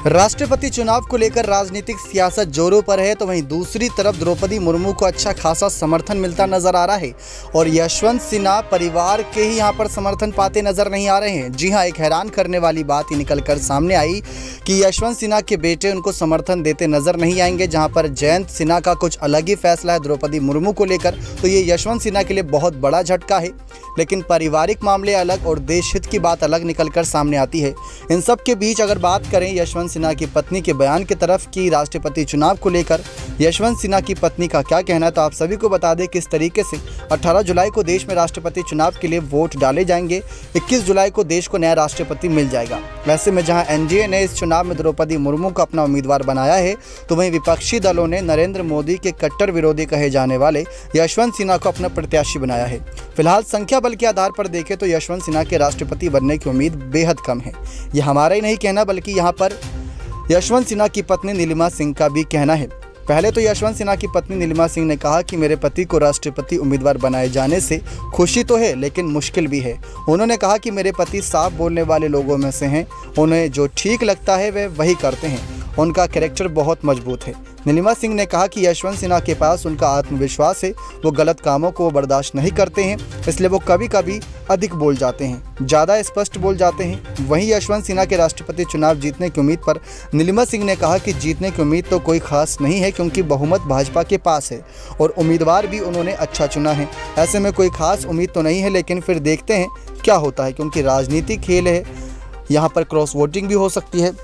राष्ट्रपति चुनाव को लेकर राजनीतिक सियासत जोरों पर है, तो वहीं दूसरी तरफ द्रौपदी मुर्मू को अच्छा खासा समर्थन मिलता नजर आ रहा है और यशवंत सिन्हा परिवार के ही यहां पर समर्थन पाते नजर नहीं आ रहे हैं। जी हां, एक हैरान करने वाली बात ही निकलकर सामने आई कि यशवंत सिन्हा के बेटे उनको समर्थन देते नजर नहीं आएंगे। जहां पर जयंत सिन्हा का कुछ अलग ही फैसला है द्रौपदी मुर्मू को लेकर, तो ये यशवंत सिन्हा के लिए बहुत बड़ा झटका है। लेकिन पारिवारिक मामले अलग और देश हित की बात अलग निकलकर सामने आती है। इन सब के बीच अगर बात करें यशवंत सिन्हा की पत्नी के बयान की तरफ कि राष्ट्रपति चुनाव को लेकर यशवंत सिन्हा की पत्नी का क्या कहना है, तो आप सभी को बता दें किस तरीके से 18 जुलाई को देश में राष्ट्रपति चुनाव के लिए वोट डाले जाएंगे। 21 जुलाई को देश को नया राष्ट्रपति मिल जाएगा। वैसे में जहां एनडीए ने इस चुनाव में द्रौपदी मुर्मू को अपना उम्मीदवार बनाया है, तो वहीं विपक्षी दलों ने नरेंद्र मोदी के कट्टर विरोधी कहे जाने वाले यशवंत सिन्हा को अपना प्रत्याशी बनाया है। फिलहाल संख्या बल के आधार पर देखें तो यशवंत सिन्हा के राष्ट्रपति बनने की उम्मीद बेहद कम है। यह हमारा ही नहीं कहना, बल्कि यहाँ पर यशवंत सिन्हा की पत्नी नीलिमा सिंह का भी कहना है। पहले तो यशवंत सिन्हा की पत्नी नीलिमा सिंह ने कहा कि मेरे पति को राष्ट्रपति उम्मीदवार बनाए जाने से खुशी तो है, लेकिन मुश्किल भी है। उन्होंने कहा कि मेरे पति साफ बोलने वाले लोगों में से हैं, उन्हें जो ठीक लगता है वे वही करते हैं, उनका कैरेक्टर बहुत मजबूत है। नीलिमा सिंह ने कहा कि यशवंत सिन्हा के पास उनका आत्मविश्वास है, वो गलत कामों को बर्दाश्त नहीं करते हैं, इसलिए वो कभी कभी अधिक बोल जाते हैं, ज़्यादा स्पष्ट बोल जाते हैं। वहीं यशवंत सिन्हा के राष्ट्रपति चुनाव जीतने की उम्मीद पर नीलिमा सिंह ने कहा कि जीतने की उम्मीद तो कोई खास नहीं है, क्योंकि बहुमत भाजपा के पास है और उम्मीदवार भी उन्होंने अच्छा चुना है। ऐसे में कोई खास उम्मीद तो नहीं है, लेकिन फिर देखते हैं क्या होता है, क्योंकि राजनीतिक खेल है, यहाँ पर क्रॉस वोटिंग भी हो सकती है।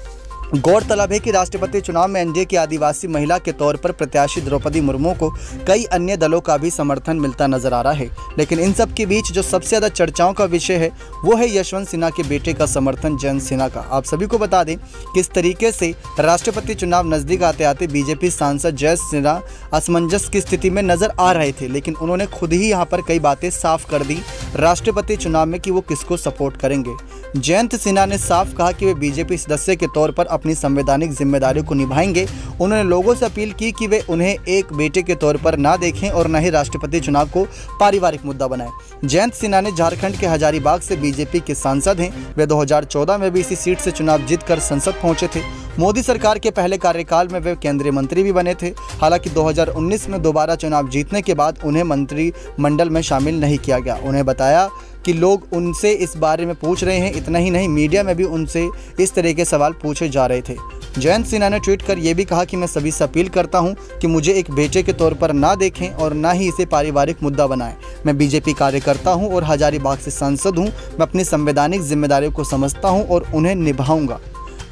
गौरतलब है कि राष्ट्रपति चुनाव में एनडीए की आदिवासी महिला के तौर पर प्रत्याशी द्रौपदी मुर्मू को कई अन्य दलों का भी समर्थन मिलता नजर आ रहा है। लेकिन इन सब के बीच जो सबसे ज़्यादा चर्चाओं का विषय है वो है यशवंत सिन्हा के बेटे का समर्थन जयंत सिन्हा का। आप सभी को बता दें किस तरीके से राष्ट्रपति चुनाव नज़दीक आते आते बीजेपी सांसद जयंत सिन्हा असमंजस की स्थिति में नजर आ रहे थे, लेकिन उन्होंने खुद ही यहाँ पर कई बातें साफ कर दी राष्ट्रपति चुनाव में कि वो किसको सपोर्ट करेंगे। जयंत सिन्हा ने साफ कहा कि वे बीजेपी सदस्य के तौर पर अपनी संवैधानिक जिम्मेदारी को निभाएंगे। उन्होंने लोगों से अपील की कि वे उन्हें एक बेटे के तौर पर ना देखें और न ही राष्ट्रपति चुनाव को पारिवारिक मुद्दा बनाएं। जयंत सिन्हा ने झारखंड के हजारीबाग से बीजेपी के सांसद हैं। वे 2014 में भी इसी सीट से चुनाव जीतकर संसद पहुंचे थे। मोदी सरकार के पहले कार्यकाल में वे केंद्रीय मंत्री भी बने थे। हालांकि 2019 में दोबारा चुनाव जीतने के बाद उन्हें मंत्रिमंडल में शामिल नहीं किया गया। उन्हें बताया कि लोग उनसे इस बारे में पूछ रहे हैं। इतना ही नहीं, मीडिया में भी उनसे इस तरह के सवाल पूछे जा रहे थे। जयंत सिन्हा ने ट्वीट कर यह भी कहा कि मैं सभी से अपील करता हूं कि मुझे एक बेटे के तौर पर ना देखें और ना ही इसे पारिवारिक मुद्दा बनाएं। मैं बीजेपी कार्यकर्ता हूं और हजारीबाग से सांसद हूं। मैं अपनी संवैधानिक जिम्मेदारियों को समझता हूं और उन्हें निभाऊंगा।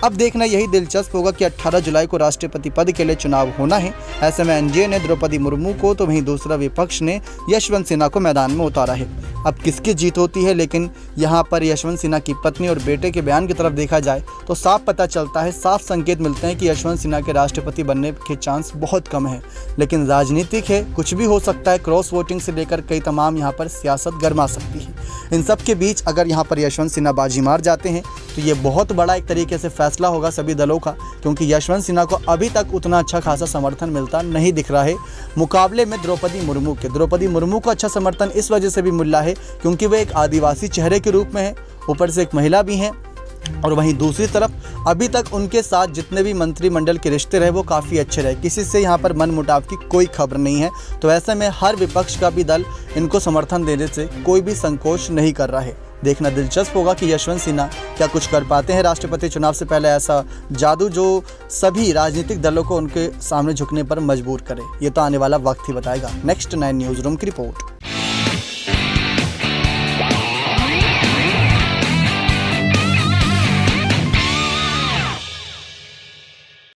अब देखना यही दिलचस्प होगा कि 18 जुलाई को राष्ट्रपति पद के लिए चुनाव होना है। ऐसे में एनडीए ने द्रौपदी मुर्मू को, तो वहीं दूसरा विपक्ष ने यशवंत सिन्हा को मैदान में उतारा है। अब किसकी जीत होती है, लेकिन यहाँ पर यशवंत सिन्हा की पत्नी और बेटे के बयान की तरफ देखा जाए तो साफ पता चलता है, साफ संकेत मिलते हैं कि यशवंत सिन्हा के राष्ट्रपति बनने के चांस बहुत कम है। लेकिन राजनीतिक है, कुछ भी हो सकता है। क्रॉस वोटिंग से लेकर कई तमाम यहाँ पर सियासत गरमा सकती है। इन सब के बीच अगर यहाँ पर यशवंत सिन्हा बाजी मार जाते हैं तो ये बहुत बड़ा एक तरीके से फैसला होगा सभी दलों का, क्योंकि यशवंत सिन्हा को अभी तक उतना अच्छा खासा समर्थन मिलता नहीं दिख रहा है मुकाबले में द्रौपदी मुर्मू के। द्रौपदी मुर्मू को अच्छा समर्थन इस वजह से भी मिल रहा है क्योंकि वे एक आदिवासी चेहरे के रूप में है, ऊपर से एक महिला भी हैं, और वहीं दूसरी तरफ अभी तक उनके साथ जितने भी मंत्रिमंडल के रिश्ते रहे वो काफ़ी अच्छे रहे। किसी से यहाँ पर मनमुटाव की कोई खबर नहीं है। तो ऐसे में हर विपक्ष का भी दल इनको समर्थन देने से कोई भी संकोच नहीं कर रहा है। देखना दिलचस्प होगा कि यशवंत सिन्हा क्या कुछ कर पाते हैं राष्ट्रपति चुनाव से पहले, ऐसा जादू जो सभी राजनीतिक दलों को उनके सामने झुकने पर मजबूर करे। ये तो आने वाला वक्त ही बताएगा। नेक्स्ट 9 न्यूज़ रूम की रिपोर्ट।